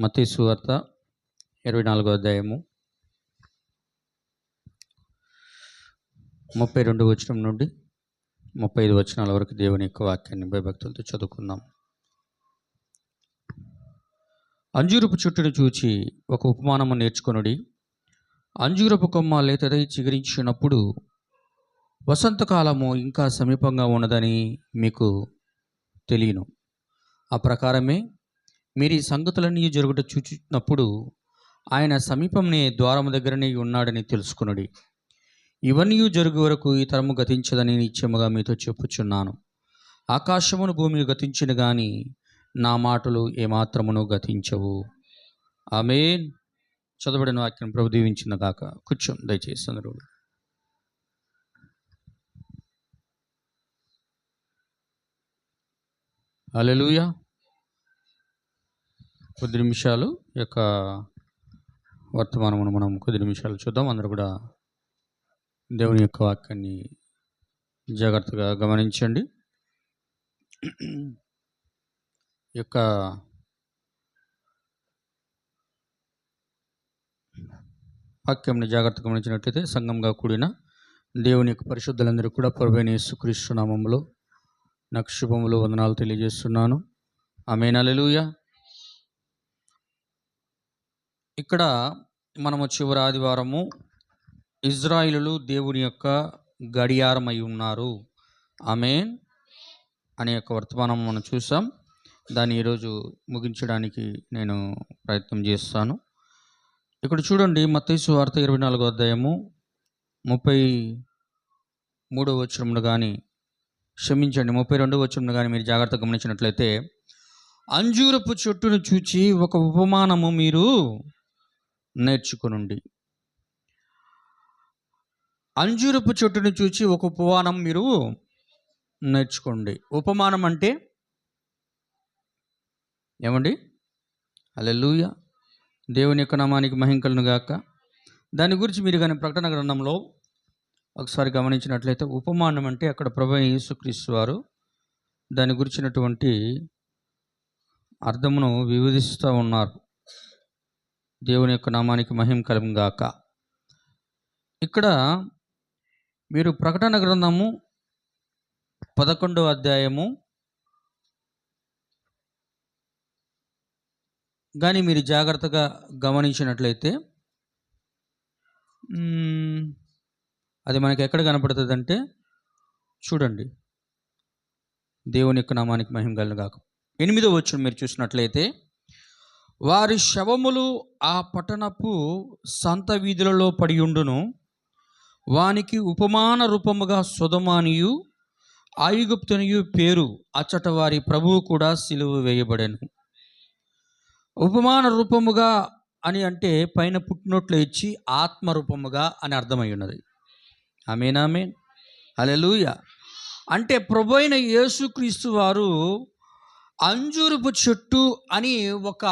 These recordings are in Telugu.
మత్తయి సువార్త 24వ అధ్యాయము 32 వచనం నుండి 35 వచనాల వరకు దేవుని యొక్క వాక్యాన్ని భయభక్తులతో చదువుకుందాం. అంజూరపు చెట్టును చూచి ఒక ఉపమానము నేర్చుకొనుడి. అంజూరపు కొమ్మ లేతదై చిగురించినప్పుడు వసంతకాలము ఇంకా సమీపంగా ఉన్నదని మీకు తెలియను. ఆ ప్రకారమే మీరు ఈ సంగతులన్నీ జరుగుట చూచినప్పుడు ఆయన సమీపంనే ద్వారము దగ్గరనే ఉన్నాడని తెలుసుకొనుడి. ఇవన్నీ జరుగు వరకు ఈ తరము గతించదని నిశ్చయముగా మీతో చెప్పుచున్నాను. ఆకాశమును భూమి గతించిన గాని నా మాటలు ఏమాత్రమును గతించవు. ఆమేన్. చదవబడిన వాక్యం ప్రభు దీవించిన గాక. కూర్చోం దయచేసి అందరూ. హల్లెలూయా. కొద్ది నిమిషాలు యొక్క వర్తమానమును మనం కొద్ది నిమిషాలు చూద్దాం. అందరూ కూడా దేవుని యొక్క వాక్యాన్ని జాగ్రత్తగా గమనించండి. యొక్క వాక్యంని జాగ్రత్తగా గమనించినట్లయితే సంఘంగా కూడిన దేవుని యొక్క పరిశుద్ధులందరూ కూడా ప్రభువైన యేసుక్రీస్తు నామములో నాకు శుభములు వందనాలు తెలియజేస్తున్నాను. ఆమేన్. హల్లెలూయా. ఇక్కడ మనము చివరి ఆదివారము ఇజ్రాయిలు దేవుని యొక్క గడియారమై ఉన్నారు, ఆమేన్ అనే యొక్క వర్తమానం మనం చూసాం. దాన్ని ఈరోజు ముగించడానికి నేను ప్రయత్నం చేస్తాను. ఇక్కడ చూడండి, మత్తయి సువార్త 24వ అధ్యాయము 33వ వచనమును కానీ 32వ వచనమును కానీ మీరు జాగ్రత్తగా గమనించినట్లయితే, అంజూరపు చెట్టును చూచి ఒక ఉపమానము మీరు నేర్చుకొనుండి. అంజూరపు చెట్టును చూచి ఒక ఉపమానం మీరు నేర్చుకోండి. ఉపమానం అంటే ఏమండి? హల్లెలూయా. దేవుని యొక్క నామానికి మహిమ కలుగును గాక. దాని గురించి మీరు కానీ ప్రకటన గ్రంథంలో ఒకసారి గమనించినట్లయితే, ఉపమానం అంటే అక్కడ ప్రభువైన యేసుక్రీస్తు వారు దాని గురించినటువంటి అర్థమును వివరిస్తూ ఉన్నారు. దేవుని యొక్క నామానికి మహిమ కలుగును గాక. ఇక్కడ మీరు ప్రకటన గ్రంథము 11వ అధ్యాయము కానీ మీరు జాగ్రత్తగా గమనించినట్లయితే అది మనకి ఎక్కడ కనపడుతుంది అంటే, చూడండి, దేవుని యొక్క నామానికి మహిమ కలుగును గాక. 8వ వచనం మీరు చూసినట్లయితే, వారి శవములు ఆ పట్టణపు సంత వీధులలో పడి ఉండును, వానికి ఉపమాన రూపముగా సొదొమనియు ఐగుప్తునియు పేరు, అచ్చట వారి ప్రభువు కూడా సిలువ వేయబడెను. ఉపమాన రూపముగా అని అంటే పైన పుట్టినట్లు ఇచ్చి ఆత్మరూపముగా అని అర్థమై ఉన్నది. ఆమేన్, ఆమేన్, హల్లెలూయా. అంటే ప్రభు అయిన యేసుక్రీస్తు వారు అంజూరపు చెట్టు అని ఒక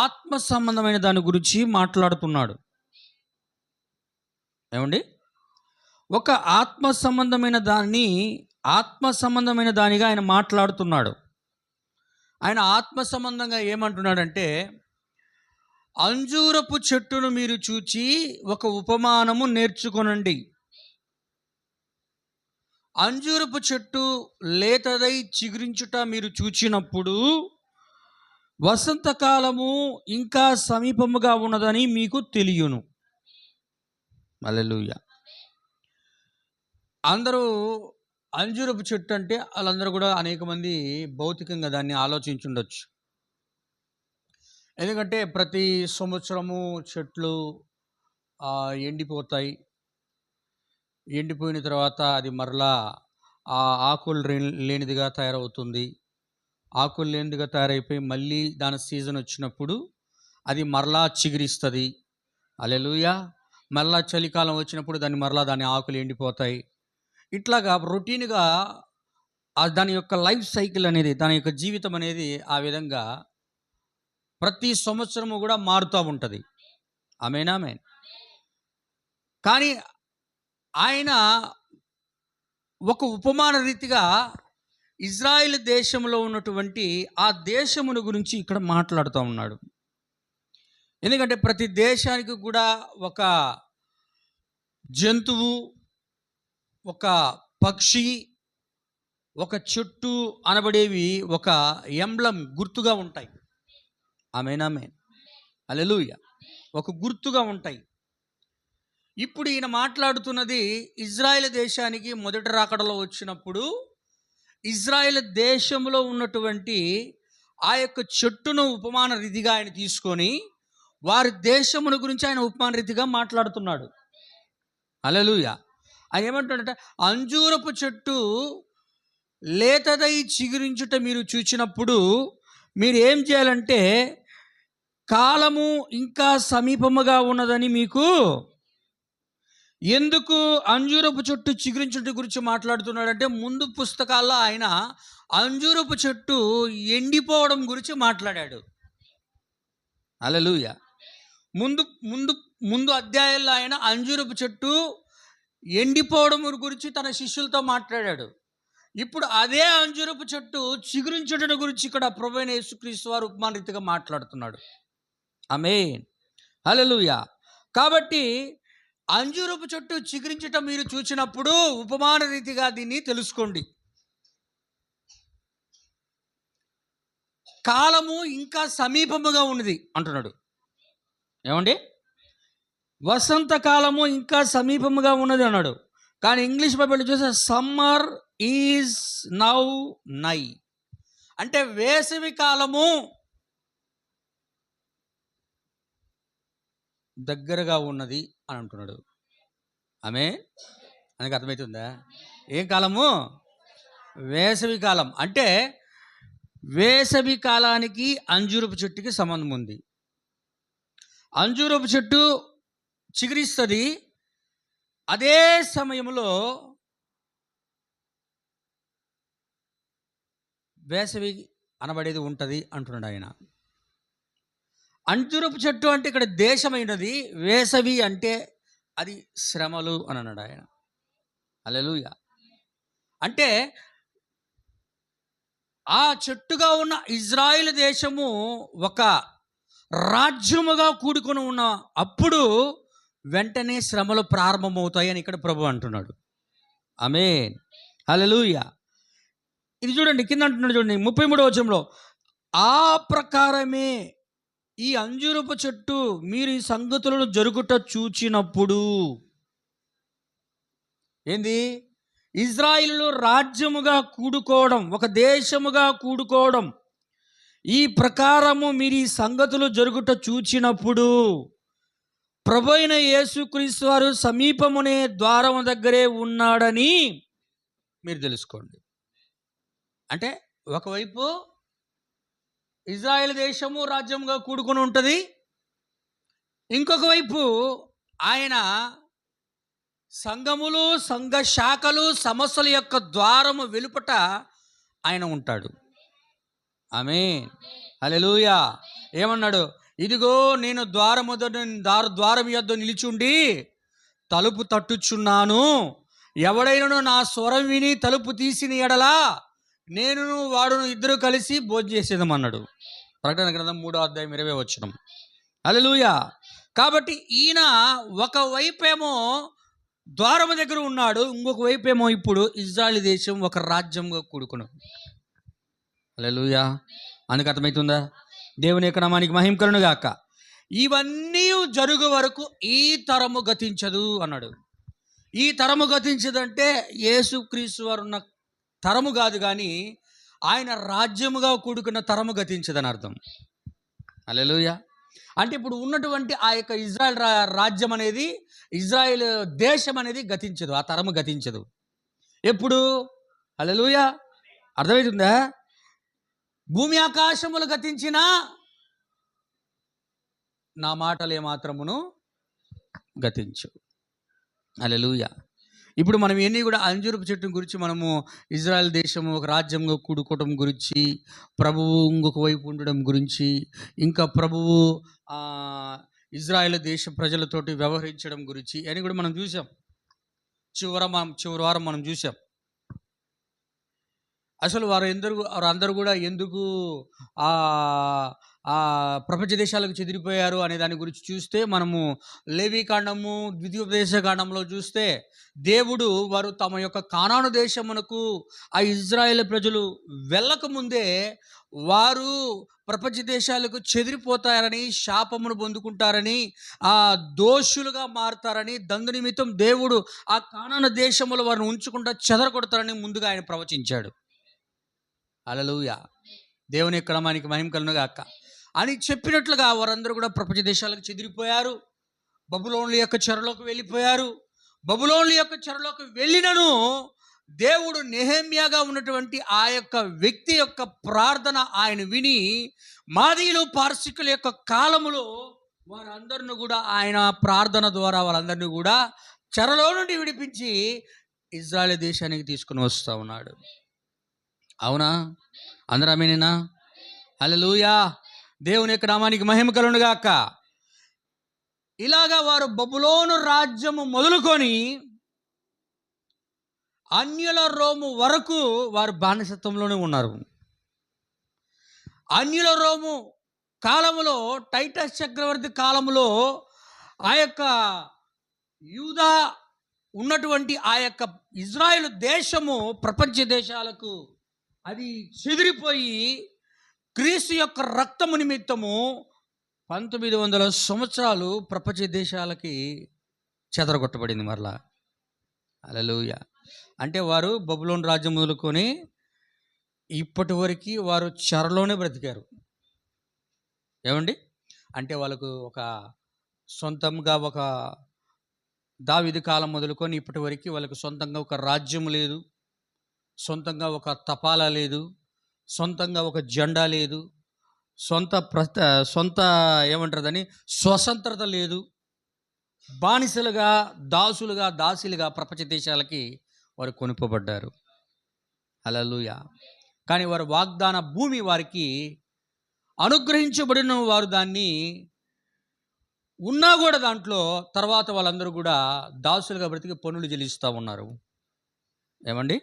ఆత్మ సంబంధమైన దాని గురించి మాట్లాడుతున్నాడు. ఏమండి? ఒక ఆత్మ సంబంధమైన దానిగా ఆయన మాట్లాడుతున్నాడు. ఆయన ఆత్మ సంబంధంగా ఏమంటున్నాడంటే, అంజూరపు చెట్టును మీరు చూచి ఒక ఉపమానము నేర్చుకొనండి. అంజూరపు చెట్టు లేతదై చిగురించుట మీరు చూచినప్పుడు వసంతకాలము ఇంకా సమీపముగా ఉన్నదని మీకు తెలియను. హల్లెలూయా. అందరూ అంజూరపు చెట్టు అంటే వాళ్ళందరూ కూడా అనేక మంది భౌతికంగా దాన్ని ఆలోచించుండొచ్చు. ఎందుకంటే ప్రతి సంవత్సరము చెట్లు ఎండిపోతాయి. ఎండిపోయిన తర్వాత అది మరలా ఆకులు లేనిదిగా తయారవుతుంది. ఆకులు లేనిదిగా తయారైపోయి మళ్ళీ దాని సీజన్ వచ్చినప్పుడు అది మరలా చిగురిస్తుంది. హల్లెలూయా. మరలా చలికాలం వచ్చినప్పుడు దాని ఆకులు ఎండిపోతాయి. ఇట్లాగా రొటీన్గా దాని యొక్క లైఫ్ సైకిల్ అనేది, దాని యొక్క జీవితం అనేది ఆ విధంగా ప్రతి సంవత్సరము కూడా మారుతూ ఉంటుంది. ఆమేన్, ఆమేన్. కానీ ఆయన ఒక ఉపమాన రీతిగా ఇజ్రాయెల్ దేశంలో ఉన్నటువంటి ఆ దేశమును గురించి ఇక్కడ మాట్లాడుతూ ఉన్నాడు. ఎందుకంటే ప్రతి దేశానికి కూడా ఒక జంతువు, ఒక పక్షి, ఒక చెట్టు అనబడేవి ఒక ఎంబ్లం, గుర్తుగా ఉంటాయి. ఆమేన్. హల్లెలూయా. ఒక గుర్తుగా ఉంటాయి. ఇప్పుడు ఈయన మాట్లాడుతున్నది ఇజ్రాయెల్ దేశానికి మొదటి రాకడలో వచ్చినప్పుడు ఇజ్రాయెల్ దేశంలో ఉన్నటువంటి ఆ యొక్క చెట్టును ఉపమాన రీతిగా ఆయన తీసుకొని వారి దేశమును గురించి ఆయన ఉపమాన రీతిగా మాట్లాడుతున్నాడు. హల్లెలూయా. ఆయన ఏమంటాడంటే, అంజూరపు చెట్టు లేతదై చిగురించుట మీరు చూచినప్పుడు మీరు ఏం చేయాలంటే, కాలము ఇంకా సమీపముగా ఉన్నదని మీకు. ఎందుకు అంజూరపు చెట్టు చిగురించుట గురించి మాట్లాడుతున్నాడంటే, ముందు పుస్తకాల్లో ఆయన అంజూరపు చెట్టు ఎండిపోవడం గురించి మాట్లాడాడు. హల్లెలూయా. ముందు ముందు ముందు అధ్యాయాల్లో ఆయన అంజూరపు చెట్టు ఎండిపోవడం గురించి తన శిష్యులతో మాట్లాడాడు. ఇప్పుడు అదే అంజూరపు చెట్టు చిగురించుట గురించి ఇక్కడ ప్రభువైన యేసుక్రీస్తు వారు ఉపమాన రీతిగా మాట్లాడుతున్నాడు. ఆమేన్. హల్లెలూయా. కాబట్టి అంజూరపు చెట్టు చిగురించుట మీరు చూచినప్పుడు ఉపమాన రీతిగా దీన్ని తెలుసుకోండి. కాలము ఇంకా సమీపముగా ఉన్నది అంటున్నాడు. ఏమండి? వసంతకాలము ఇంకా సమీపముగా ఉన్నది అన్నాడు. కానీ ఇంగ్లీష్ బైబిల్ చూస్తే సమ్మర్ ఈజ్ నౌ నై, అంటే వేసవి కాలము దగ్గరగా ఉన్నది అని అంటున్నాడు. ఆమేన్. అందుకు అర్థమవుతుందా? ఏం కాలము? వేసవి కాలం. అంటే వేసవి కాలానికి అంజూరపు చెట్టుకి సంబంధం ఉంది. అంజూరపు చెట్టు చిగురిస్తుంది, అదే సమయంలో వేసవి అనబడేది ఉంటుంది అంటున్నాడు ఆయన. అంజూరపు చెట్టు అంటే ఇక్కడ దేశమైనది, వేసవి అంటే అది శ్రమలు అని అన్నాడు ఆయన. హల్లెలూయా. అంటే ఆ చెట్టుగా ఉన్న ఇజ్రాయెల్ దేశము ఒక రాజ్యముగా కూడుకొని ఉన్న అప్పుడు వెంటనే శ్రమలు ప్రారంభమవుతాయని ఇక్కడ ప్రభు అంటున్నాడు. ఆమేన్. హల్లెలూయా. ఇది చూడండి, కింద అంటున్నాడు చూడండి 33వ వచనంలో, ఆ ప్రకారమే ఈ అంజూరపు చెట్టు మీరు ఈ సంగతులను జరుగుట చూచినప్పుడు. ఏంది? ఇజ్రాయిలు రాజ్యముగా కూడుకోవడం, ఒక దేశముగా కూడుకోవడం, ఈ ప్రకారము మీరు ఈ సంగతులు జరుగుట చూచినప్పుడు ప్రభువైన యేసుక్రీస్తు వారు సమీపమునే ద్వారము దగ్గరే ఉన్నాడని మీరు తెలుసుకోండి. అంటే ఒకవైపు ఇజ్రాయెల్ దేశము రాజ్యంగా కూడుకొని ఉంటుంది, ఇంకొక వైపు ఆయన సంఘములు, సంఘ శాఖలు, సమస్యల యొక్క ద్వారము వెలుపట ఆయన ఉంటాడు. ఆమేన్. హల్లెలూయా. ఏమన్నాడు? ఇదిగో నేను ద్వారం యొద్ద నిలిచుండి తలుపు తట్టుచున్నాను, ఎవడైనను నా స్వరం విని తలుపు తీసిన ఎడలా నేను వాడును ఇద్దరు కలిసి భోజనం చేసేదమన్నాడు. ప్రకటన గ్రంథం 3వ అధ్యాయం 20వ వచనం. హల్లెలూయా. కాబట్టి ఈయన ఒకవైపేమో ద్వారము దగ్గర ఉన్నాడు, ఇంకొక వైపేమో ఇప్పుడు ఇజ్రాయెల్ దేశం ఒక రాజ్యంగా కూడుకున్నాడు. హల్లెలూయా. అందుకు అర్థమవుతుందా? దేవుని యొక్క నామానికి మహిమ కలుగును గాక. ఇవన్నీ జరుగు వరకు ఈ తరము గతించదు అన్నాడు. ఈ తరము గతించదంటే యేసుక్రీస్తు వారు ఉన్న తరము కాదు, కానీ ఆయన రాజ్యముగా కూడుకున్న తరము గతించదని అర్థం. హల్లెలూయా. అంటే ఇప్పుడు ఉన్నటువంటి ఆ యొక్క ఇజ్రాయెల్ రాజ్యం అనేది, ఇజ్రాయెల్ దేశం అనేది గతించదు, ఆ తరము గతించదు. ఎప్పుడు? హల్లెలూయా. అర్థమవుతుందా? భూమి ఆకాశములు గతించినా నా మాటలు ఏమాత్రమును గతించు. హల్లెలూయా. ఇప్పుడు మనం ఎన్ని కూడా అంజూరపు చెట్టు గురించి మనము ఇజ్రాయెల్ దేశము ఒక రాజ్యంగా కూడుకోవడం గురించి, ప్రభువు ఇంకొక వైపు ఉండడం గురించి, ఇంకా ప్రభువు ఇజ్రాయెల్ దేశ ప్రజలతోటి వ్యవహరించడం గురించి అని కూడా మనం చూసాం. చివరి వారం మనం చూసాం. అసలు వారందరూ కూడా ఎందుకు ప్రపంచ దేశాలకు చెదిరిపోయారు అనే దాని గురించి చూస్తే, మనము లేవి కాండము, ద్వితీయోపదేశ కాండంలో చూస్తే, దేవుడు వారు తమ యొక్క కానాను దేశమునకు ఆ ఇజ్రాయేల్ ప్రజలు వెళ్ళకముందే వారు ప్రపంచ దేశాలకు చెదిరిపోతారని, శాపమును పొందుకుంటారని, ఆ దోషులుగా మారుతారని, దందు నిమిత్తం దేవుడు ఆ కానాను దేశములో వారిని ఉంచకుండా చెదరగొడతారని ముందుగా ఆయన ప్రవచించాడు. హల్లెలూయా! దేవుని యొక్క నామానికి మహిమ కలుగును గాక అని చెప్పినట్లుగా వారందరూ కూడా ప్రపంచ దేశాలకు చెదిరిపోయారు. బబులోనుల యొక్క చెరలోకి వెళ్ళిపోయారు. బబులోనుల యొక్క చెరలోకి వెళ్ళినను దేవుడు నెహెమ్యాగా ఉన్నటువంటి ఆ యొక్క వ్యక్తి యొక్క ప్రార్థన ఆయన విని, మాదీయులు పార్సికుల యొక్క కాలములో వారందరిని కూడా ఆయన ప్రార్థన ద్వారా వాళ్ళందరినీ కూడా చెరలో నుండి విడిపించి ఇజ్రాయెల్ దేశానికి తీసుకుని వస్తూ ఉన్నాడు. అవునా? అందరూ ఆమేనేనా? హల్లెలూయా! దేవుని యొక్క నామానికి మహిమ కలుగును గాక. ఇలాగా వారు బబులోను రాజ్యము మొదలుకొని అన్యుల రోము వరకు వారు బానిసత్వంలోనే ఉన్నారు. అన్యుల రోము కాలములో, టైటస్ చక్రవర్తి కాలములో ఆ యొక్క యూదా ఉన్నటువంటి ఆ యొక్క ఇజ్రాయెల్ దేశము ప్రపంచ దేశాలకు అది చెదిరిపోయి క్రీస్తు యొక్క రక్తము నిమిత్తము 1900 సంవత్సరాలు ప్రపంచ దేశాలకి చెదరగొట్టబడింది మరలా. హల్లెలూయా! అంటే వారు బబులోను రాజ్యం మొదలుకొని ఇప్పటి వరకు వారు చెరలోనే బ్రతికారు. ఏమండి? అంటే వాళ్ళకు ఒక సొంతంగా ఒక దావీదు కాలం మొదలుకొని ఇప్పటి వరకు వాళ్ళకు సొంతంగా ఒక రాజ్యం లేదు, సొంతంగా ఒక తపాలా లేదు, సొంతంగా ఒక జెండా లేదు, సొంత ఏమంటారని స్వతంత్రత లేదు. బానిసలుగా, దాసులుగా, దాసీలుగా ప్రపంచ దేశాలకి వారు కొనుక్కోబడ్డారు. హల్లెలూయా! కానీ వారి వాగ్దాన భూమి వారికి అనుగ్రహించబడిన వారు దాన్ని ఉన్నా కూడా దాంట్లో తర్వాత వాళ్ళందరూ కూడా దాసులుగా బ్రతికి పన్నులు చెల్లిస్తూ ఉన్నారు. ఏమండి?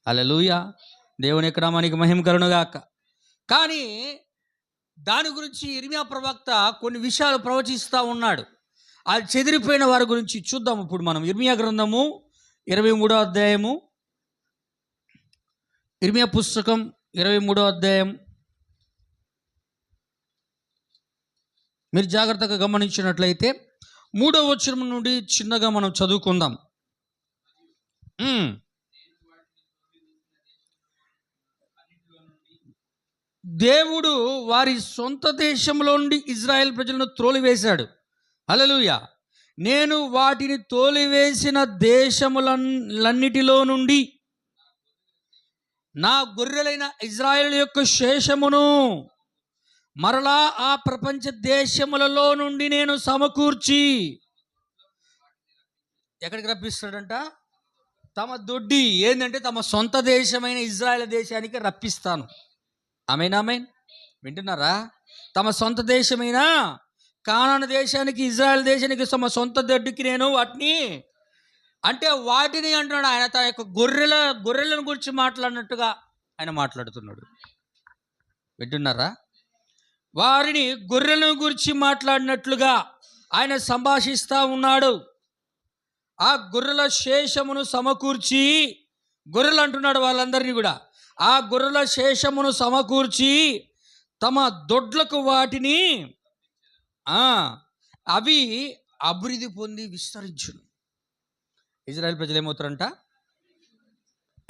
హల్లెలూయా! దేవుని యొక్క నామానికి మహిమ కలుగును గాక. కానీ దాని గురించి ఇర్మియా ప్రవక్త కొన్ని విషయాలు ప్రవచిస్తూ ఉన్నాడు. ఆ చెదిరిపోయిన వారి గురించి చూద్దాం. ఇప్పుడు మనం ఇర్మియా గ్రంథము 23వ అధ్యాయము, ఇర్మియా పుస్తకం 23వ అధ్యాయం మీరు జాగ్రత్తగా గమనించినట్లయితే 3వ వచనం నుండి చిన్నగా మనం చదువుకుందాం. దేవుడు వారి సొంత దేశంలో నుండి ఇజ్రాయెల్ ప్రజలను త్రోలివేశాడు. హల్లెలూయా! నేను వాటిని తోలివేసిన దేశములన్నిటిలో నుండి నా గొర్రెలైన ఇజ్రాయెల్ యొక్క శేషమును మరలా ఆ ప్రపంచ దేశములలో నుండి నేను సమకూర్చి ఎక్కడికి రప్పిస్తాడంట? తమ దొడ్డి ఏంటంటే తమ సొంత దేశమైన ఇజ్రాయెల్ దేశానికి రప్పిస్తాను. ఆమేన్, ఆమేన్. వింటున్నారా? తమ సొంత దేశమైన కానాను దేశానికి, ఇజ్రాయెల్ దేశానికి, తమ సొంత దొడ్డికి నేను వాటిని, అంటే వాటిని అంటున్నాడు ఆయన. తన యొక్క గొర్రెలను గురించి మాట్లాడినట్టుగా ఆయన మాట్లాడుతున్నాడు. వింటున్నారా? వారిని గొర్రెలను గురించి మాట్లాడినట్లుగా ఆయన సంభాషిస్తూ ఉన్నాడు. ఆ గొర్రెల శేషమును సమకూర్చి, గొర్రెలు అంటున్నాడు వాళ్ళందరినీ కూడా, ఆ గొర్రెల శేషమును సమకూర్చి తమ దొడ్లకు వాటిని అవి అభివృద్ధి పొంది విస్తరించును. ఇజ్రాయెల్ ప్రజలు ఏమవుతారంట?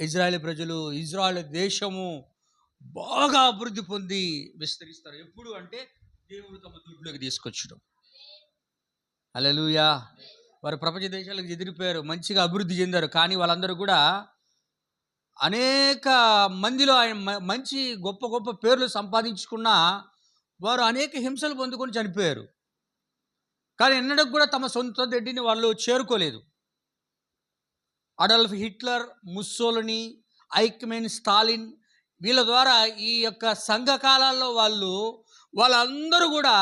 ఇజ్రాయెల్ దేశము బాగా అభివృద్ధి పొంది విస్తరిస్తారు. ఎప్పుడు అంటే దేవుడు తమ దొడ్లోకి తీసుకొచ్చడం. హల్లెలూయా! వారు ప్రపంచ దేశాలకు ఎదిరిపోయారు, మంచిగా అభివృద్ధి చెందారు. కానీ వాళ్ళందరూ కూడా అనేక మందిలో ఆయన మంచి గొప్ప గొప్ప పేర్లు సంపాదించుకున్న వారు అనేక హింసలు పొందుకొని చనిపోయారు. కానీ ఎన్నడూ కూడా తమ సొంత దొడ్డిని వాళ్ళు చేరుకోలేదు. అడల్ఫ్ హిట్లర్, ముస్సోలిని, ఐక్మెన్, స్టాలిన్ వీళ్ళ ద్వారా ఈ యొక్క సంఘకాలాల్లో వాళ్ళందరూ కూడా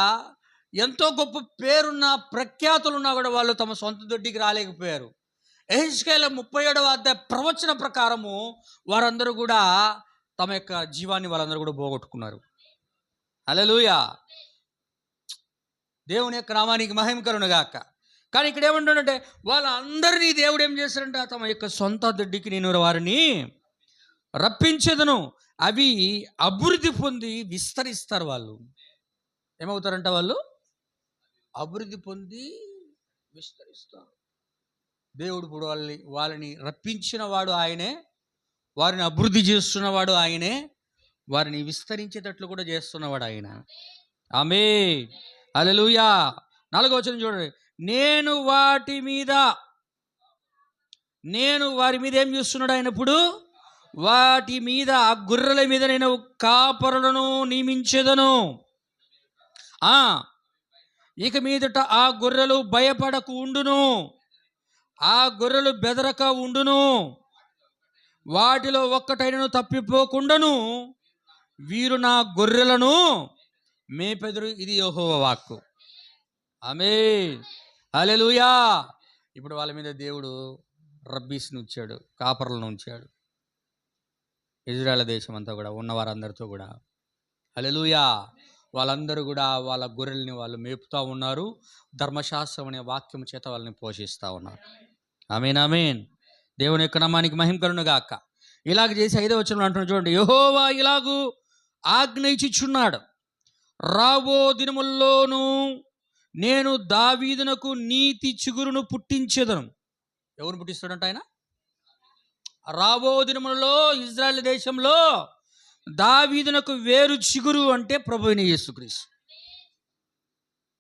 ఎంతో గొప్ప పేరున్న, ప్రఖ్యాతులున్నా కూడా వాళ్ళు తమ సొంత దొడ్డికి రాలేకపోయారు. యెహెజ్కేలు 37వ అధ్యాయ ప్రవచన ప్రకారము వారందరూ కూడా తమ యొక్క జీవాన్ని వాళ్ళందరూ కూడా పోగొట్టుకున్నారు. హల్లెలూయా. దేవుని యొక్క నామానికి మహిమ కలుగునుగాక. కానీ ఇక్కడ ఏమంటాడంటే వాళ్ళందరినీ దేవుడు ఏం చేశాడంటే తమ యొక్క సొంత దొడ్డికి నేను వారిని రప్పించేదను, అవి అభివృద్ధి పొంది విస్తరిస్తారు. వాళ్ళు ఏమవుతారంట? వాళ్ళు అభివృద్ధి పొంది విస్తరిస్తారు. దేవుడు ఇప్పుడు వాళ్ళని రప్పించిన వాడు ఆయనే, వారిని అభివృద్ధి చేస్తున్నవాడు ఆయనే, వారిని విస్తరించేటట్లు కూడా చేస్తున్నవాడు ఆయన. ఆమేన్, హల్లెలూయా. 4వ వచనం చూడండి. నేను వారి మీద ఏం చేస్తున్నాడు ఆయన? ఇప్పుడు వాటి మీద, ఆ గొర్రెల మీద నేను కాపరులను నియమించెదను. ఇక మీదట ఆ గొర్రెలు భయపడకు ఉండును, ఆ గొర్రెలు బెదరక ఉండును, వాటిలో ఒక్కటైనను తప్పిపోకుండాను వీరు నా గొర్రెలను మేపెదురు. ఇది యెహోవా వాక్కు. ఆమేన్, హల్లెలూయా. ఇప్పుడు వాళ్ళ మీద దేవుడు రబ్బీస్ని ఉంచాడు, కాపర్లను ఉంచాడు. ఇజ్రాయెల్ దేశం అంతా కూడా ఉన్న వారందరితో కూడా. హల్లెలూయా. వాళ్ళందరూ కూడా వాళ్ళ గొర్రెల్ని వాళ్ళు మేపుతూ ఉన్నారు. ధర్మశాస్త్రం అనే వాక్యం చేత వాళ్ళని పోషిస్తూ ఉన్నారు. ఆమేన్, ఆమేన్. దేవుని యొక్క నామానికి మహిమ కలుగునుగాక. ఇలాగ చేసి 5వ వచనంలో అంటున్నాడు చూడండి. యెహోవా ఇలాగు ఆజ్ఞ ఇచ్చుచున్నాడు, రాబో దినముల్లోనూ నేను దావీదునకు నీతి చిగురును పుట్టించెదను. ఎవరు పుట్టిస్తాడంట ఆయన? రాబో దినములలో ఇజ్రాయెల్ దేశంలో దావీదునకు వేరు చిగురు అంటే ప్రభువైన యేసుక్రీస్తు.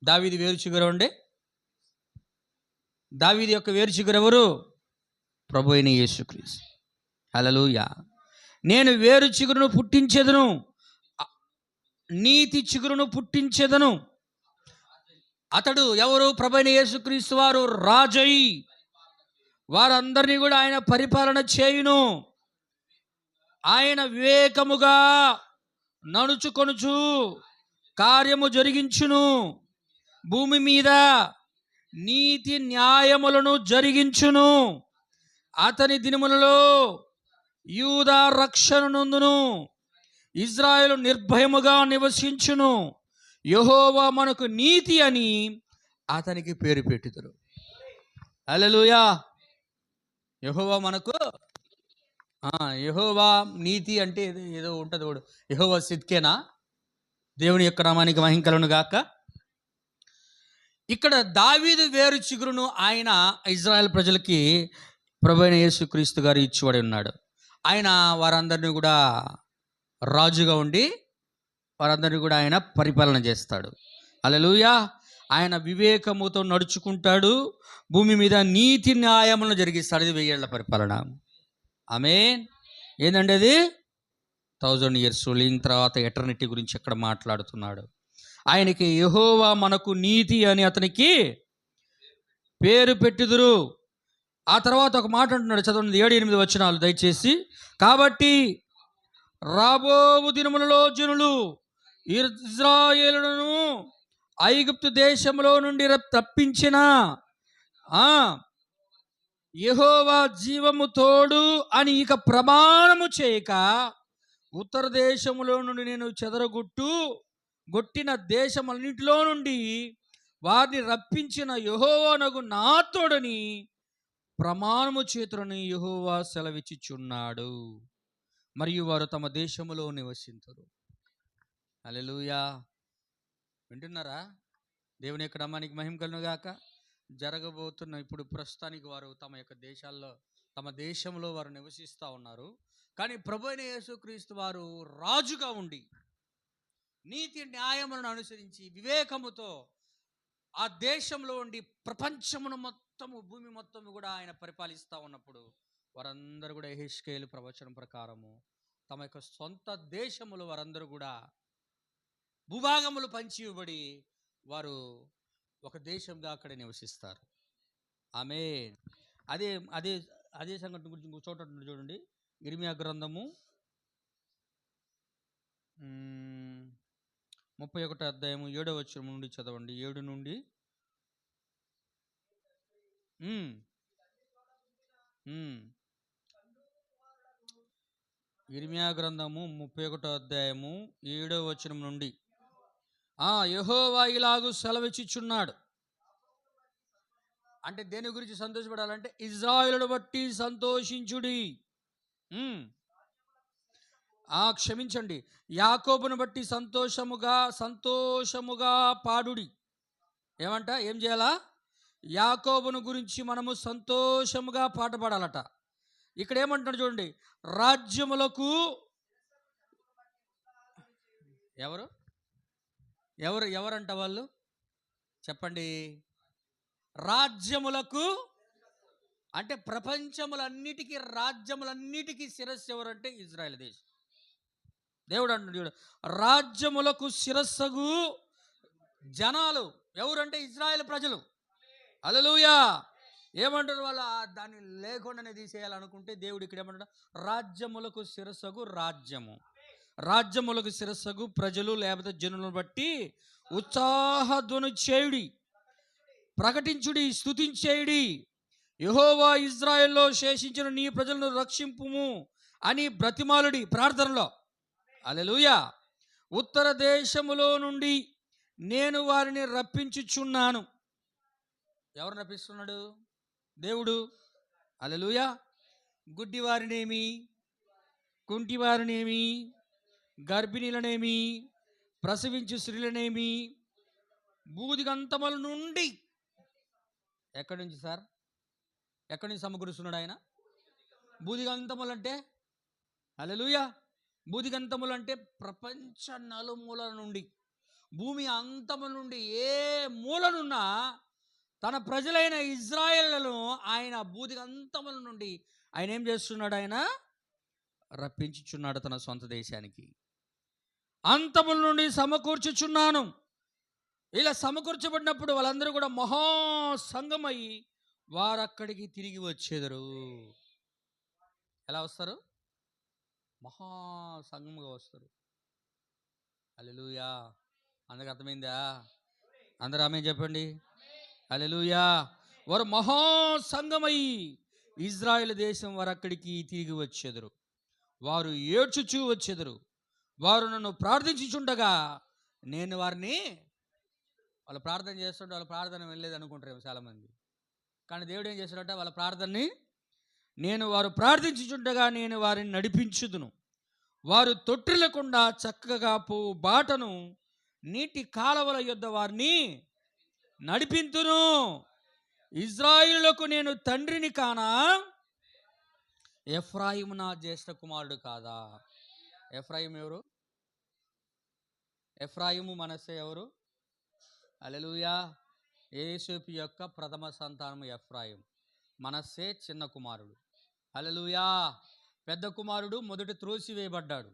దావీదు వేరు చిగురు అండి. దావీదు యొక్క వేరు చిగురు ఎవరు? ప్రభువైన యేసుక్రీస్తు. హల్లెలూయా. నేను వేరు చిగురును పుట్టించెదను, నీతి చిగురును పుట్టించెదను. అతడు ఎవరు? ప్రభువైన యేసుక్రీస్తు వారు రాజై వారందరినీ కూడా ఆయన పరిపాలన చేయును. ఆయన వివేకముగా నడుచుకొనుచు కార్యము జరిగించును, భూమి మీద నీతి న్యాయములను జరిగించును. అతని దినములలో యూదా రక్షణ నొందును, ఇజ్రాయేలు నిర్భయముగా నివసించును. యెహోవా మనకు నీతి అని అతనికి పేరు పెట్టుదురు. హల్లెలూయా. యెహోవా మనకు, యెహోవా నీతి అంటే ఏదో ఉంటుంది కూడా. యెహోవా సిద్కేనా? దేవుని యొక్క నామానికి మహిమ కలుగునుగాక. ఇక్కడ దావీదు వేరు చిగురును ఆయన ఇజ్రాయెల్ ప్రజలకి ప్రభువైన యేసుక్రీస్తు గారు ఇచ్చివాడు ఉన్నాడు. ఆయన వారందరినీ కూడా రాజుగా ఉండి వారందరినీ కూడా ఆయన పరిపాలన చేస్తాడు. హల్లెలూయా. ఆయన వివేకముతో నడుచుకుంటాడు, భూమి మీద నీతి న్యాయములను జరిగిస్తాడు. ఇది 1000 ఏళ్ల పరిపాలన. ఆమేన్. ఏందండి అది? 1000 years రూలింగ్, తర్వాత ఎటర్నిటీ గురించి ఎక్కడ మాట్లాడుతున్నాడు. ఆయనకి యెహోవా మనకు నీతి అని అతనికి పేరు పెట్టుదురు. ఆ తర్వాత ఒక మాట అంటున్నాడు, చదవండి 7-8 వచనాలు దయచేసి. కాబట్టి రాబో దినములలో జనులు ఇజ్రాయేలును ఐగుప్తు దేశంలో నుండి తప్పించిన యెహోవా జీవము తోడు అని ఇక ప్రమాణము చేయక, ఉత్తర దేశములో నుండి నేను గొట్టిన దేశమన్నింటిలో నుండి వారిని రప్పించిన యెహోవానగు నా తోడని ప్రమాణము చేతులని యెహోవా సెలవిచ్చుచున్నాడు, మరియు వారు తమ దేశములో నివసింతురు. హల్లెలూయా. వింటున్నారా? దేవుని యొక్క నామానికి మహిమ కలుగునుగాక. జరగబోతున్న ఇప్పుడు ప్రస్తుతానికి వారు తమ యొక్క తమ దేశంలో వారు నివసిస్తూ ఉన్నారు. కానీ ప్రభువైన యేసుక్రీస్తు వారు రాజుగా ఉండి నీతి న్యాయములను అనుసరించి వివేకముతో ఆ దేశంలో ఉండి ప్రపంచమును మొత్తము, భూమి మొత్తము కూడా ఆయన పరిపాలిస్తూ ఉన్నప్పుడు వారందరూ కూడా యెహెజ్కేలు ప్రవచనం ప్రకారము తమ యొక్క సొంత దేశములు వారందరూ కూడా భూభాగములు పంచి ఇవ్వబడి వారు ఒక దేశంగా అక్కడ నివసిస్తారు. ఆమేన్. అదే అదే అదే సంఘటన గురించి ఇంకో చోట చూడండి. ఇర్మియా గ్రంథము 31వ అధ్యాయము 7వ వచనం నుండి చదవండి. 7 నుండి. ఇర్మియా గ్రంథము 31వ అధ్యాయము 7వ వచనం నుండి. యెహోవా ఇలాగు సెలవిచ్చుచున్నాడు. అంటే దేని గురించి సంతోషపడాలంటే ఇజ్రాయేలును బట్టి సంతోషించుడి. ఉమ్, క్షమించండి, యాకోబును బట్టి సంతోషముగా పాడుడి. ఏం చేయాలా? యాకోబును గురించి మనము సంతోషముగా పాట పాడాలట. ఇక్కడ ఏమంటాడు చూడండి, రాజ్యములకు ఎవరు ఎవరు ఎవరంట వాళ్ళు చెప్పండి. రాజ్యములకు అంటే రాజ్యములన్నిటికీ శిరస్సు ఎవరంటే ఇజ్రాయెల్ దేశం. దేవుడు అంటున్నాడు చూడు, రాజ్యములకు శిరస్సుగు జనాలు ఎవరంటే ఇజ్రాయెల్ ప్రజలు. హల్లెలూయా. ఏమంటారు వాళ్ళు? దాన్ని లేకుండానే తీసేయాలనుకుంటే దేవుడు ఇక్కడ ఏమంటాడు? రాజ్యములకు శిరస్సుగు రాజ్యములకు శిరస్సుగు ప్రజలు లేకపోతే జనులను బట్టి ఉత్సాహధ్వని చేయుడి, ప్రకటించుడి, స్తుతించేయుడి. యెహోవా ఇజ్రాయెల్లో శేషించిన నీ ప్రజలను రక్షింపుము అని బ్రతిమాలుడి ప్రార్థనలో. హల్లెలూయా. ఉత్తర దేశములో నుండి నేను వారిని రప్పించుచున్నాను. ఎవరు రప్పిస్తున్నాడు? దేవుడు. హల్లెలూయా. గుడ్డివారినేమి, కుంటివారినేమి, గర్భిణీలనేమి, ప్రసవించు స్త్రీలనేమి బూదిగంతముల నుండి. ఎక్కడి నుంచి సార్? ఎక్కడి నుంచి సమకూరుస్తున్నాడు ఆయన? బూదిగంతములు అంటే హల్లెలూయా. బూదిగంతములు అంటే ప్రపంచ నలుమూలల నుండి, భూమి అంతము నుండి ఏ మూలనున్నా తన ప్రజలైన ఇజ్రాయేలును ఆయన బూదిగంతముల నుండి ఆయన ఏం చేస్తున్నాడు? ఆయన రప్పించుచున్నాడు తన సొంత దేశానికి. అంతముల నుండి సమకూర్చుచున్నాను. ఇలా సమకూర్చబడినప్పుడు వాళ్ళందరూ కూడా మహాసంగమై వారక్కడికి తిరిగి వచ్చేదరు. ఎలా వస్తారు? మహాసంగముగా వస్తారు. హల్లెలూయా. అందరికి అర్థమైందా? అందరూ ఆమేన్ చెప్పండి. హల్లెలూయా. వారు మహాసంగమై ఇజ్రాయెల్ దేశం వారక్కడికి తిరిగి వచ్చేదరు. వారు ఏడ్చుచూ వచ్చేదరు. వారు నన్ను ప్రార్థించుచుండగా నేను వారిని. వాళ్ళు ప్రార్థన చేస్తుంటే వాళ్ళ ప్రార్థన వెళ్ళలేదు అనుకుంటారు చాలామంది. కానీ దేవుడు ఏం చేశాడట? వాళ్ళ ప్రార్థనని వారు ప్రార్థించుచుండగా నేను వారిని నడిపించుదును. వారు తొట్టిల్లకుండా చక్కగా పోవు బాటను నీటి కాలవల యొద్ద వారిని నడిపింతును. ఇజ్రాయిలులకు నేను తండ్రిని కానా? ఎఫ్రాయిము నా జ్యేష్ఠ కుమారుడు కాదా? ఎఫ్రాయిము ఎవరు? ఎఫ్రాయిము మనస్సే ఎవరు? హల్లెలూయా. యోసేపు యొక్క ప్రథమ సంతానము ఎఫ్రాయిము. మనస్సే చిన్న కుమారుడు. హల్లెలూయా. పెద్ద కుమారుడు మొదట త్రోసివేయబడ్డాడు.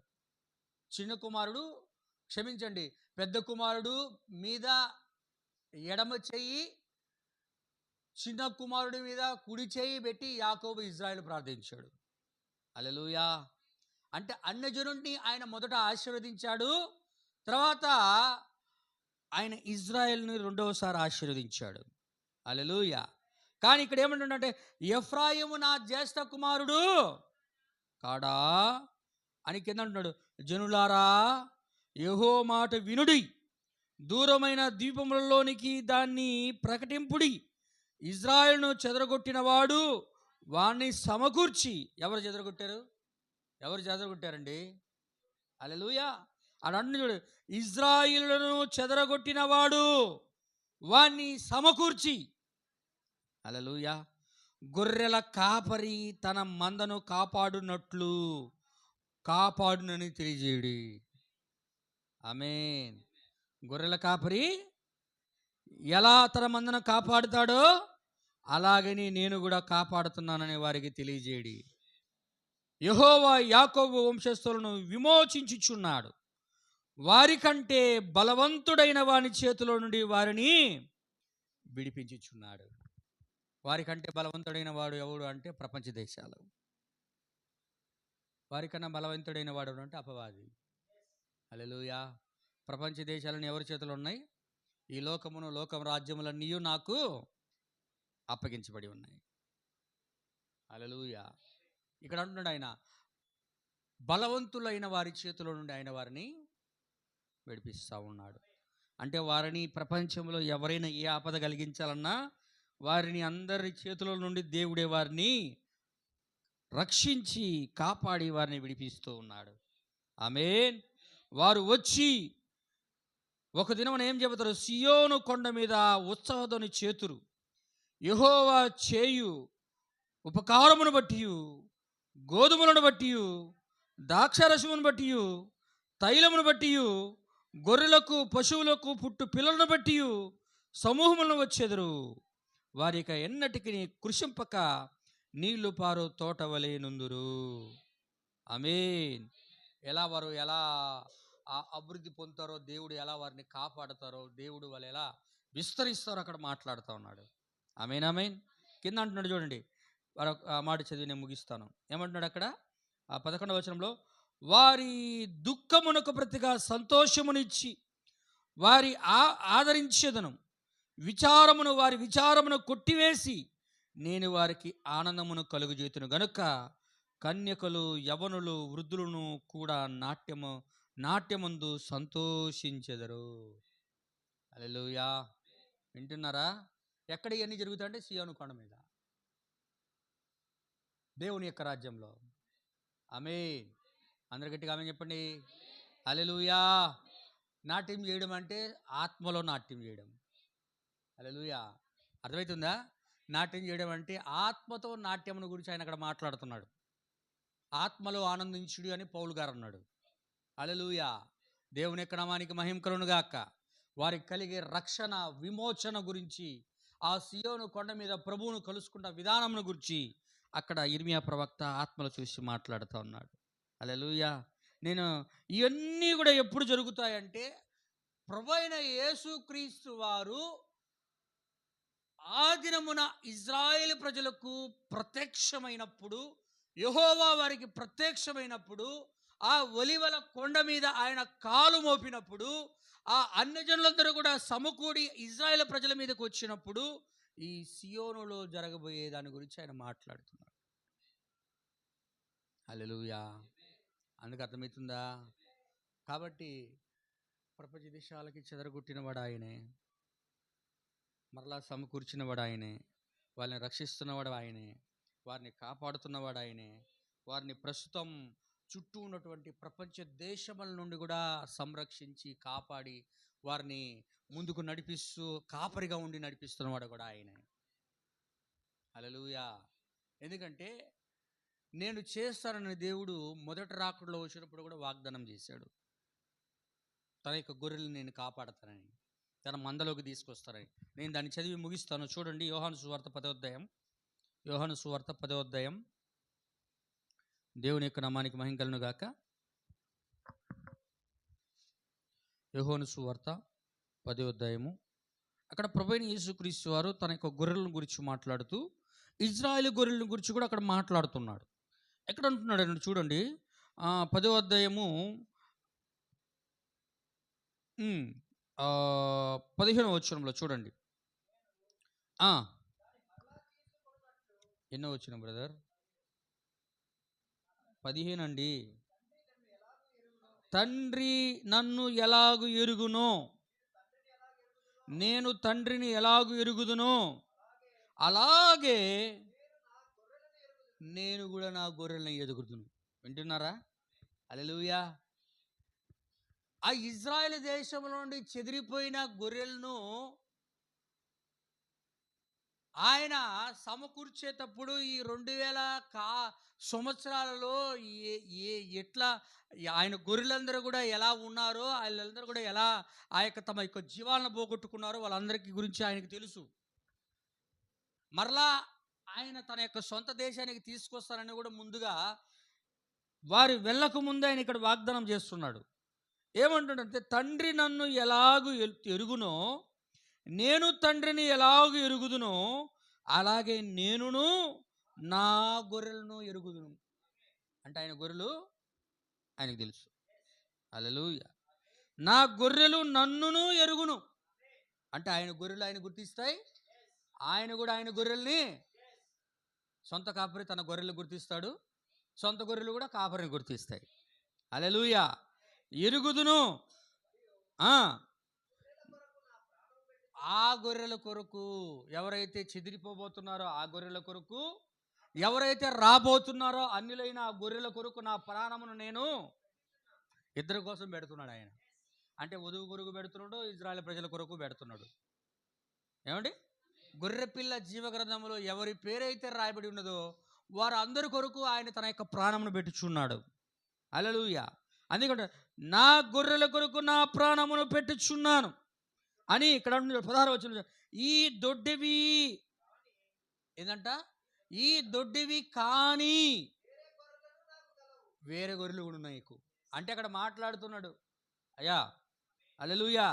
పెద్ద కుమారుడు మీద ఎడమ చెయ్యి, చిన్న కుమారుడి మీద కుడి చెయ్యి పెట్టి యాకోబు ఇజ్రాయెల్ ప్రార్థించాడు. హల్లెలూయా. అంటే అన్యజనుడిని ఆయన మొదట ఆశీర్వదించాడు, తర్వాత ఆయన ఇజ్రాయెల్ని రెండవసారి ఆశీర్వదించాడు. హల్లెలూయా. కానీ ఇక్కడ ఏమంటుందంటే ఎఫ్రాయిము నా జ్యేష్ఠ కుమారుడు కాడా అని కింద అంటున్నాడు. జనులారా యెహోవా మాట వినుడి, దూరమైన ద్వీపములలోనికి దాన్ని ప్రకటింపుడి. ఇజ్రాయెల్ను చెదరగొట్టిన వాడు వాణ్ణి సమకూర్చి. ఎవరు చెదరగొట్టారండి? హల్లెలూయా. అనండి చూడు, ఇజ్రాయిలును చెదరగొట్టిన వాడు వాణ్ణి సమకూర్చి. హల్లెలూయా. గొర్రెల కాపరి తన మందను కాపాడునని తెలియజేయుడి. ఆమేన్. గొర్రెల కాపరి ఎలా తన మందను కాపాడుతాడో అలాగని నేను కూడా కాపాడుతున్నానని వారికి తెలియజేయడి. యెహోవా యాకోబు వంశస్థులను విమోచించుచున్నాడు. వారికంటే బలవంతుడైన వాని చేతిలో నుండి వారిని విడిపించుచున్నాడు. వారికంటే బలవంతుడైన వాడు ఎవడు అంటే ప్రపంచ దేశాలు. వారికన్నా బలవంతుడైన వాడు అంటే అపవాది. హల్లెలూయా. ప్రపంచ దేశాలను ఎవరి చేతులు ఉన్నాయి? ఈ లోకం రాజ్యములన్నీ నాకు అప్పగించబడి ఉన్నాయి. హల్లెలూయా. ఇక్కడ అంటున్నాడు ఆయన బలవంతులైన వారి చేతిలో నుండి ఆయన వారిని విడిపిస్తూ ఉన్నాడు. అంటే వారిని ప్రపంచంలో ఎవరైనా ఏ ఆపద కలిగించాలన్నా వారిని అందరి చేతుల నుండి దేవుడే వారిని రక్షించి కాపాడి వారిని విడిపిస్తూ ఉన్నాడు. ఆమేన్. వారు వచ్చి ఒక దినమున ఏం చెబుతారు? సియోను కొండ మీద ఉత్సవధ్వని చేతురు, యెహోవా చేయు ఉపకారమును బట్టి, గోధుమలను బట్టి, ద్రాక్షారసమును బట్టి, తైలమును బట్టి, గొర్రెలకు పశువులకు పుట్టు పిల్లలను బట్టి సమూహములను వచ్చెదరు. వారిక ఎన్నటికి కృషింపక నీళ్లు పారు తోట వలె నుందురు. ఆమేన్. వారు ఎలా అభివృద్ధి పొందుతారో, దేవుడు ఎలా వారిని కాపాడుతారో, దేవుడు వాళ్ళు ఎలా విస్తరిస్తారో అక్కడ మాట్లాడుతూ ఉన్నాడు. ఆమేన్, ఆమేన్. కింద అంటున్నాడు చూడండి, ఆ మాట చదివి నేను ముగిస్తాను. ఏమంటున్నాడు అక్కడ? ఆ 11వ వచనంలో, వారి దుఃఖమునకు ప్రతిగా సంతోషమునిచ్చి వారి ఆదరించేదను, వారి విచారమును కొట్టివేసి నేను వారికి ఆనందమును కలుగుజేతును గనుక కన్యకలు, యవనులు, వృద్ధులను కూడా నాట్యమందు సంతోషించెదరు. హల్లెలూయా. వింటున్నారా? ఎక్కడ ఇవన్నీ జరుగుతాయంటే సియోను కొండ మీద, దేవుని యొక్క రాజ్యంలో. ఆమేన్. అందరు గట్టిగా ఆమేన్ చెప్పండి. హల్లెలూయా. నాట్యం చేయడం అంటే ఆత్మలో నాట్యం చేయడం. హల్లెలూయా. అర్థమవుతుందా? నాట్యం చేయడం అంటే ఆత్మతో నాట్యమును గురించి ఆయన అక్కడ మాట్లాడుతున్నాడు. ఆత్మలో ఆనందించుడు అని పౌలు గారు అన్నాడు. హల్లెలూయా. దేవుని యొక్క నామానికి మహిమ కలుగును గాక. వారికి కలిగే రక్షణ, విమోచన గురించి, ఆ సియోను కొండ మీద ప్రభువును కలుసుకున్న విధానమును గురించి అక్కడ ఇర్మియా ప్రవక్త ఆత్మలు చూసి మాట్లాడుతూ ఉన్నాడు. హల్లెలూయా. నేను ఇవన్నీ కూడా ఎప్పుడు జరుగుతాయంటే ప్రభువైన యేసుక్రీస్తు వారు ఆ దినమున ఇజ్రాయేలు ప్రజలకు ప్రత్యక్షమైనప్పుడు, యెహోవా వారికి ప్రత్యక్షమైనప్పుడు, ఆ ఒలివల కొండ మీద ఆయన కాలు మోపినప్పుడు, ఆ అన్యజనులందరూ కూడా సమకూడి ఇజ్రాయేల్ ప్రజల మీదకి వచ్చినప్పుడు ఈ సియోనులో జరగబోయే దాని గురించి ఆయన మాట్లాడుతున్నాడు. హల్లెలూయా. అందుకు అర్థమవుతుందా? కాబట్టి ప్రపంచ దేశాలకి చెదరగొట్టినవాడు ఆయనే, మరలా సమకూర్చినవాడు ఆయనే, వాళ్ళని రక్షిస్తున్నవాడు ఆయనే, వారిని కాపాడుతున్నవాడు ఆయనే, వారిని ప్రస్తుతం చుట్టూ ఉన్నటువంటి ప్రపంచ దేశముల నుండి కూడా సంరక్షించి కాపాడి వారిని ముందుకు నడిపిస్తూ కాపరిగా ఉండి నడిపిస్తున్నవాడు కూడా ఆయనే. హల్లెలూయా. ఎందుకంటే నేను చేస్తానని దేవుడు మొదటి రాకడలో వచ్చినప్పుడు కూడా వాగ్దానం చేశాడు. తన యొక్క గొర్రెలను నేను కాపాడతానని, తన మందలోకి తీసుకొస్తారని. నేను దాన్ని చదివి ముగిస్తాను. చూడండి, యోహాను సువార్త 10వ అధ్యాయం. యోహాను సువార్త 10వ అధ్యాయం. దేవుని యొక్క నామానికి మహిమ కలుగును గాక. యోహాను సువార్త 10వ అధ్యాయము. అక్కడ ప్రభువైన యేసుక్రీస్తు వారు తన యొక్క గొర్రెలను గురించి మాట్లాడుతూ ఇజ్రాయేలు గొర్రెలను గురించి కూడా అక్కడ మాట్లాడుతున్నాడు. ఎక్కడ అంటున్నాడు అండి? చూడండి, 10వ అధ్యాయము 15వ వచనంలో చూడండి. ఎన్నో వచ్చిన బ్రదర్? 15 అండి. తండ్రి నన్ను ఎలాగు ఎరుగునో, నేను తండ్రిని ఎలాగు ఎరుగుదునో, అలాగే నేను కూడా నా గొర్రెలను ఎదుగుదును. వింటున్నారా? హల్లెలూయా. ఆ ఇజ్రాయేల్ దేశంలో నుండి చెదిరిపోయిన గొర్రెలను ఆయన సమకూర్చేటప్పుడు ఈ 2000 సంవత్సరాలలో ఎట్లా ఆయన గొర్రెలందరూ కూడా ఎలా ఉన్నారో, వాళ్ళందరూ కూడా ఎలా తమ యొక్క జీవాలను పోగొట్టుకున్నారో వాళ్ళందరికీ గురించి ఆయనకు తెలుసు. మరలా ఆయన తన యొక్క సొంత దేశానికి తీసుకొస్తానని కూడా ముందుగా వారు వెళ్ళక ముందు ఆయన ఇక్కడ వాగ్దానం చేస్తున్నాడు. ఏమంటుండంటే, తండ్రి నన్ను ఎలాగు ఎరుగునో, నేను తండ్రిని ఎలాగు ఎరుగుదునో, అలాగే నేనును నా గొర్రెలను ఎరుగుదును. అంటే ఆయన గొర్రెలు ఆయనకు తెలుసు. హల్లెలూయా. నా గొర్రెలు నన్నును ఎరుగును. అంటే ఆయన గొర్రెలు ఆయన గుర్తిస్తాయి, ఆయన కూడా ఆయన గొర్రెల్ని, సొంత కాపరి తన గొర్రెలు గుర్తిస్తాడు, సొంత గొర్రెలు కూడా కాపరిని గుర్తిస్తాయి. హల్లెలూయా. ఎరుగుదును. ఆ గొర్రెల కొరకు, ఎవరైతే చెదిరిపోబోతున్నారో ఆ గొర్రెల కొరకు, ఎవరైతే రాబోతున్నారో అన్యులైన ఆ గొర్రెల కొరకు నా ప్రాణమును నేను ఇద్దరి కోసం పెడుతున్నాడు ఆయన. అంటే వధువు కొరకు పెడుతున్నాడు, ఇజ్రాయెల్ ప్రజల కొరకు పెడుతున్నాడు. ఏమండి? గొర్రెపిల్ల జీవగ్రంథంలో ఎవరి పేరైతే రాయబడి ఉన్నదో వారు అందరి కొరకు ఆయన తన యొక్క ప్రాణమును పెట్టుచున్నాడు. హల్లెలూయా. అందుకంటే నా గొర్రెల కొరకు నా ప్రాణమును పెట్టుచున్నాను అని ఇక్కడ 16వ వచనం. ఈ దొడ్డివి ఏంటంట? ఈ దొడ్డివి కానీ వేరే గొర్రెలు కూడా ఉన్నాయి నీకు. అంటే అక్కడ మాట్లాడుతున్నాడు, అయ్యా హల్లెలూయా,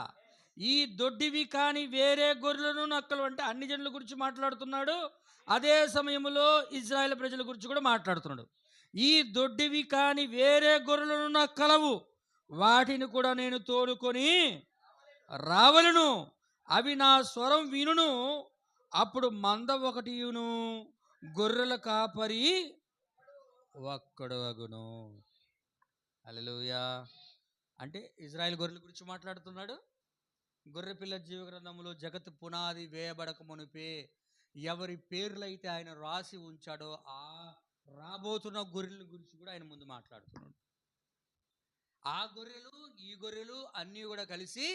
ఈ దొడ్డివి కానీ వేరే గొర్రెలను నక్కలు, అంటే అన్ని జనుల గురించి మాట్లాడుతున్నాడు. అదే సమయంలో ఇజ్రాయెల్ ప్రజల గురించి కూడా మాట్లాడుతున్నాడు. ఈ దొడ్డివి కానీ వేరే గొర్రెలను నక్కలవు, వాటిని కూడా నేను తోడుకొని రావలను, అవి నా స్వరం వినును, అప్పుడు మంద ఒకటియును గొర్రెల కాపరి ఒక్కడు అగును. హల్లెలూయా. అంటే ఇజ్రాయెల్ గొర్రెల గురించి మాట్లాడుతున్నాడు. గొర్రెపిల్ల జీవగ్రంథంలో జగత్తు పునాది వేయబడక మునిపే ఎవరి పేర్లైతే ఆయన రాసి ఉంచాడో ఆ రాబోతున్న గొర్రెల గురించి కూడా ఆయన ముందు మాట్లాడుతున్నాడు. ఆ గొర్రెలు ఈ గొర్రెలు అన్నీ కూడా కలిసి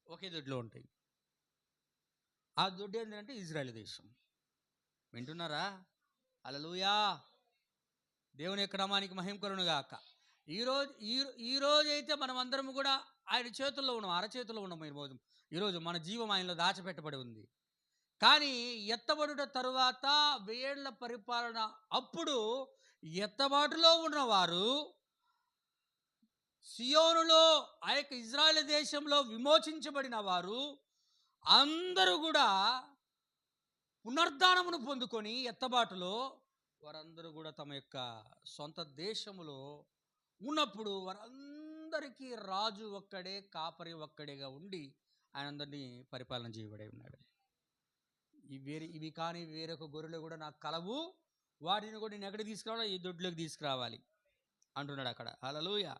ఒకే దొడ్లో ఉంటాయి. ఆ దొడ్డు ఏంటంటే ఇజ్రాయెల్ దేశం. వింటున్నారా? హల్లెలూయా. దేవుని యొక్క నామానికి మహిమ కలుగును గాక. ఈరోజు అయితే మనం అందరం కూడా ఆయన చేతుల్లో ఉన్నాం, అరచేతుల్లో ఉన్నాం. ఈరోజు మన జీవం ఆయనలో దాచిపెట్టబడి ఉంది. కానీ ఎత్తబడుట తరువాత 1000 ఏళ్ల పరిపాలన అప్పుడు ఎత్తబాటులో ఉన్నవారు, సియోనులో ఆ యొక్క ఇజ్రాయెల్ దేశంలో విమోచించబడిన వారు అందరూ కూడా పునర్ధానమును పొందుకొని ఎత్తబాటులో వారందరూ కూడా తమ యొక్క సొంత దేశములో ఉన్నప్పుడు వారందరికీ రాజు ఒక్కడే, కాపరి ఒక్కడేగా ఉండి ఆయన అందరినీ పరిపాలన చేయబడే ఉన్నాడు. ఇవి కానీ వేరొక గొర్రెలు కూడా నాకు కలవు, వాటిని కూడా నేను ఎక్కడికి తీసుకురావాలి? ఈ దొడ్లోకి తీసుకురావాలి అంటున్నాడు అక్కడ. హల్లెలూయా.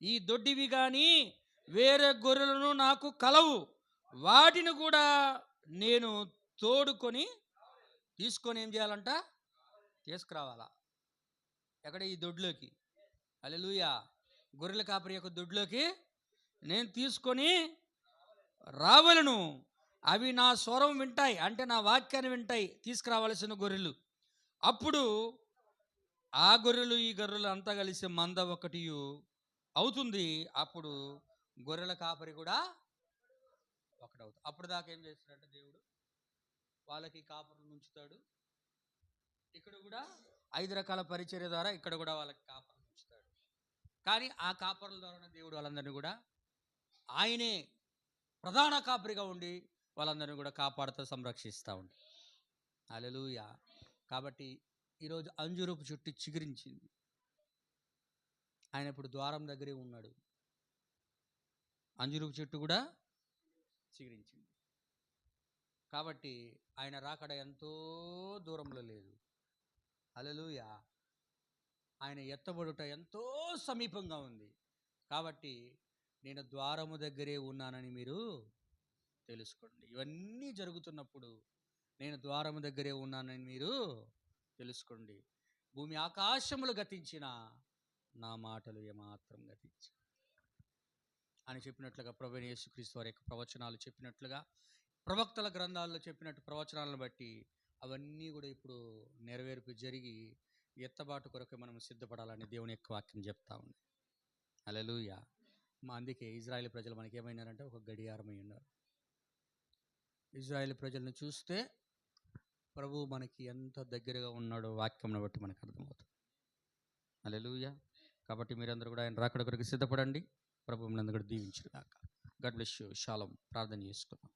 ఈ దొడ్డివి కానీ వేరే గొర్రెలను నాకు కలవు, వాటిని కూడా నేను తోడుకొని తీసుకొని ఏం చేయాలంట? తీసుకురావాలా. ఎక్కడ? ఈ దొడ్లోకి. హల్లెలూయా. గొర్రెల కాపరి యొక్క దొడ్లోకి నేను తీసుకొని రావలను, అవి నా స్వరం వింటాయి, అంటే నా వాక్యాన్ని వింటాయి తీసుకురావాల్సిన గొర్రెలు. అప్పుడు ఆ గొర్రెలు ఈ గొర్రెలు అంతా కలిసి మంద ఒకటి అవుతుంది. అప్పుడు గొర్రెల కాపరి కూడా ఒకటవుతుంది. అప్పుడు దాకా ఏం చేస్తాడంటే దేవుడు వాళ్ళకి కాపరులు ఉంచుతాడు. ఇక్కడ కూడా 5 రకాల పరిచర్య ద్వారా ఇక్కడ కూడా వాళ్ళకి కాపరులు ఉంచుతాడు. కానీ ఆ కాపరుల ద్వారా దేవుడు వాళ్ళందరినీ కూడా ఆయనే ప్రధాన కాపరిగా ఉండి వాళ్ళందరినీ కూడా కాపాడుతూ సంరక్షిస్తూ ఉంటాడు. హల్లెలూయా. కాబట్టి ఈరోజు అంజూరపు చెట్టు చిగురించింది. ఆయన ఇప్పుడు ద్వారం దగ్గరే ఉన్నాడు. అంజూరపు చెట్టు కూడా చిగురించింది. కాబట్టి ఆయన రాకడ ఎంతో దూరంలో లేదు. హల్లెలూయా. ఆయన ఎత్తబడుట ఎంతో సమీపంగా ఉంది. కాబట్టి నేను ద్వారము దగ్గరే ఉన్నానని మీరు తెలుసుకోండి. ఇవన్నీ జరుగుతున్నప్పుడు నేను ద్వారము దగ్గరే ఉన్నానని మీరు తెలుసుకోండి. భూమి ఆకాశములు గతించిన నా మాటలు ఏమాత్రం గతించు అని చెప్పినట్లుగా ప్రభువైన యేసుక్రీస్తు వారి యొక్క ప్రవచనాలు చెప్పినట్లుగా, ప్రవక్తల గ్రంథాల్లో చెప్పినట్టు ప్రవచనాలను బట్టి అవన్నీ కూడా ఇప్పుడు నెరవేర్పు జరిగి ఎత్తబాటు కొరకు మనం సిద్ధపడాలని దేవుని యొక్క వాక్యం చెప్తా ఉంది. హల్లెలూయా. అందుకే ఇజ్రాయెల్ ప్రజలు మనకి ఏమైనారంటే ఒక గడియారమై ఉన్నారు. ఇజ్రాయెల్ ప్రజలను చూస్తే ప్రభువు మనకి ఎంత దగ్గరగా ఉన్నాడో వాక్యంను బట్టి మనకు అర్థమవుతుంది. హల్లెలూయా. కాబట్టి మీరందరూ కూడా ఆయన రాకడ కొరకు సిద్ధపడండి. ప్రభువు మనందరూ కూడా దీవించుగాక. God bless you. షాలోమ్. ప్రార్థన చేసుకుందాం.